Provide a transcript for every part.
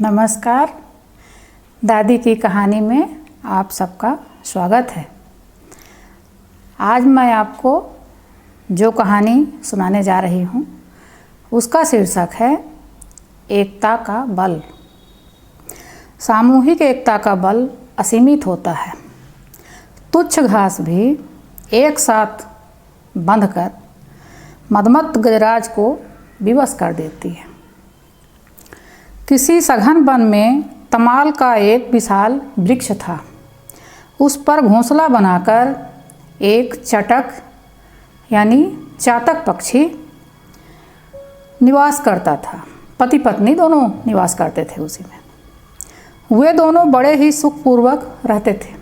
नमस्कार। दादी की कहानी में आप सबका स्वागत है। आज मैं आपको जो कहानी सुनाने जा रही हूँ उसका शीर्षक है एकता का बल। सामूहिक एकता का बल असीमित होता है। तुच्छ घास भी एक साथ बांधकर मदमत्त गजराज को विवश कर देती है। किसी सघन वन में तमाल का एक विशाल वृक्ष था। उस पर घोंसला बनाकर एक चटक यानी चातक पक्षी निवास करता था। पति पत्नी दोनों निवास करते थे उसी में। वे दोनों बड़े ही सुखपूर्वक रहते थे।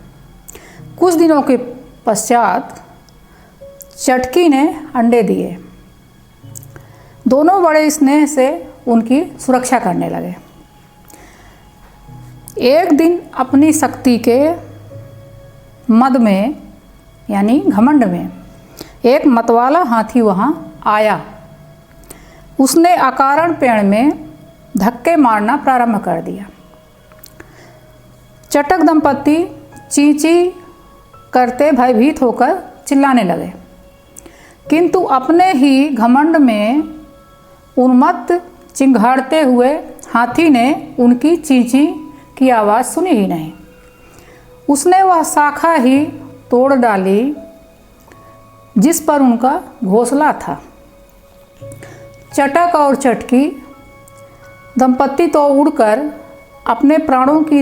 कुछ दिनों के पश्चात चटकी ने अंडे दिए। दोनों बड़े स्नेह से उनकी सुरक्षा करने लगे। एक दिन अपनी शक्ति के मद में यानी घमंड में एक मतवाला हाथी वहाँ आया। उसने अकारण पेड़ में धक्के मारना प्रारंभ कर दिया। चटक दंपत्ति चींची करते भयभीत होकर चिल्लाने लगे, किंतु अपने ही घमंड में उन्मत्त चिंघाड़ते हुए हाथी ने उनकी चींची की आवाज़ सुनी ही नहीं। उसने वह शाखा ही तोड़ डाली जिस पर उनका घोंसला था। चटक और चटकी दंपत्ति तो उड़कर अपने प्राणों की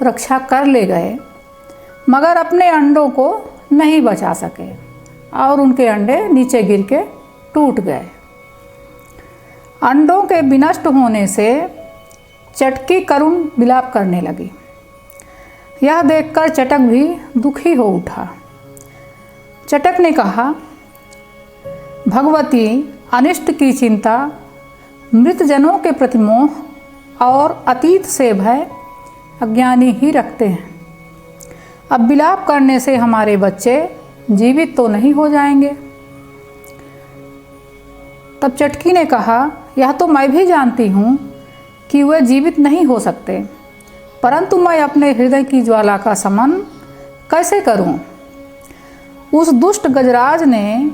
रक्षा कर ले गए, मगर अपने अंडों को नहीं बचा सके और उनके अंडे नीचे गिर के टूट गए। अंडों के विनष्ट होने से चटकी करुण विलाप करने लगी। यह देखकर चटक भी दुखी हो उठा। चटक ने कहा, भगवती, अनिष्ट की चिंता, मृतजनों के प्रति मोह और अतीत से भय अज्ञानी ही रखते हैं। अब विलाप करने से हमारे बच्चे जीवित तो नहीं हो जाएंगे। तब चटकी ने कहा, यह तो मैं भी जानती हूँ कि वे जीवित नहीं हो सकते, परंतु मैं अपने हृदय की ज्वाला का शमन कैसे करूँ? उस दुष्ट गजराज ने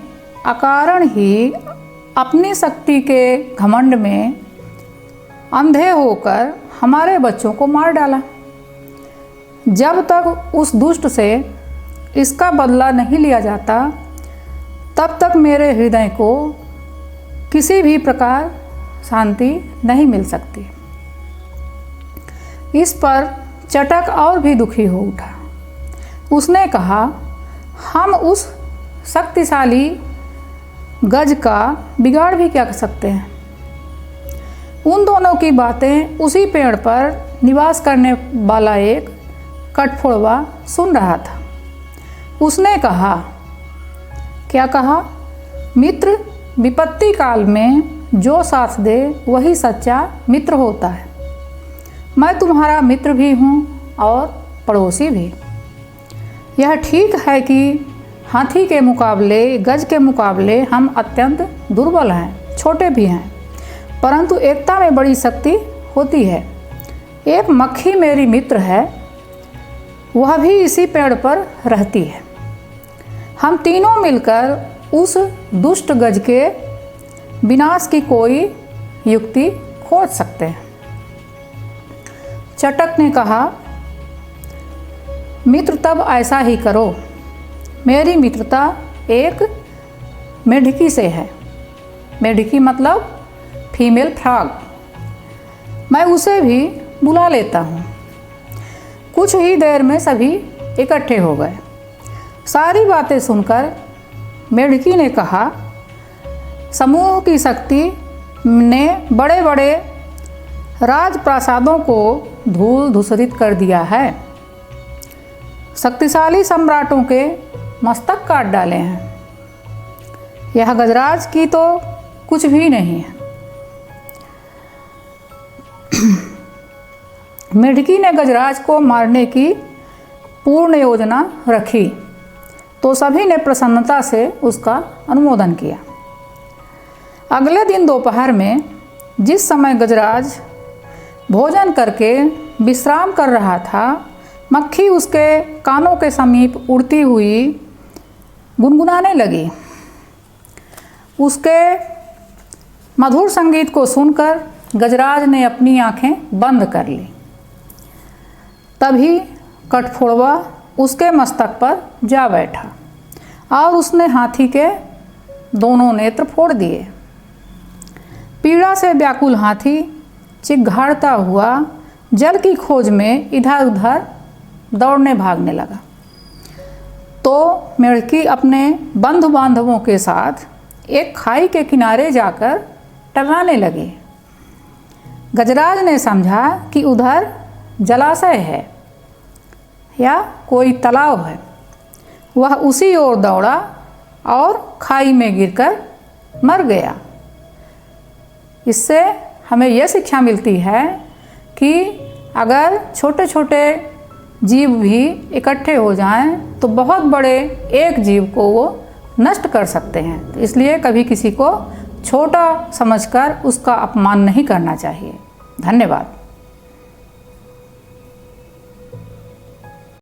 अकारण ही अपनी शक्ति के घमंड में अंधे होकर हमारे बच्चों को मार डाला। जब तक उस दुष्ट से इसका बदला नहीं लिया जाता, तब तक मेरे हृदय को किसी भी प्रकार शांति नहीं मिल सकती। इस पर चटक और भी दुखी हो उठा। उसने कहा, हम उस शक्तिशाली गज का बिगाड़ भी क्या कर सकते हैं? उन दोनों की बातें उसी पेड़ पर निवास करने वाला एक कठफोड़वा सुन रहा था। उसने कहा, क्या कहा? मित्र विपत्ति काल में जो साथ दे वही सच्चा मित्र होता है। मैं तुम्हारा मित्र भी हूँ और पड़ोसी भी। यह ठीक है कि हाथी के मुकाबले, गज के मुकाबले हम अत्यंत दुर्बल हैं, छोटे भी हैं, परंतु एकता में बड़ी शक्ति होती है। एक मक्खी मेरी मित्र है, वह भी इसी पेड़ पर रहती है। हम तीनों मिलकर उस दुष्ट गज के विनाश की कोई युक्ति खोज सकते हैं। चटक ने कहा, मित्र तब ऐसा ही करो। मेरी मित्रता एक मेढकी से है। मेढकी मतलब फीमेल फ्रॉग। मैं उसे भी बुला लेता हूँ। कुछ ही देर में सभी इकट्ठे हो गए। सारी बातें सुनकर मेढकी ने कहा, समूह की शक्ति ने बड़े बड़े राजप्रासादों को धूल धूसरित कर दिया है। शक्तिशाली सम्राटों के मस्तक काट डाले हैं। यह गजराज की तो कुछ भी नहीं है। मेढकी ने गजराज को मारने की पूर्ण योजना रखी तो सभी ने प्रसन्नता से उसका अनुमोदन किया। अगले दिन दोपहर में जिस समय गजराज भोजन करके विश्राम कर रहा था। मक्खी उसके कानों के समीप उड़ती हुई गुनगुनाने लगी। उसके मधुर संगीत को सुनकर गजराज ने अपनी आंखें बंद कर ली। तभी कठफोड़वा उसके मस्तक पर जा बैठा और उसने हाथी के दोनों नेत्र फोड़ दिए। पीड़ा से व्याकुल हाथी चिघाड़ता हुआ जल की खोज में इधर उधर दौड़ने भागने लगा। तो मेढ़की अपने बंधु बांधवों के साथ एक खाई के किनारे जाकर टर्राने लगी। गजराज ने समझा कि उधर जलाशय है या कोई तालाब है। वह उसी ओर दौड़ा और खाई में गिरकर मर गया। इससे हमें यह शिक्षा मिलती है कि अगर छोटे छोटे जीव भी इकट्ठे हो जाएं तो बहुत बड़े एक जीव को वो नष्ट कर सकते हैं। तो इसलिए कभी किसी को छोटा समझकर उसका अपमान नहीं करना चाहिए। धन्यवाद।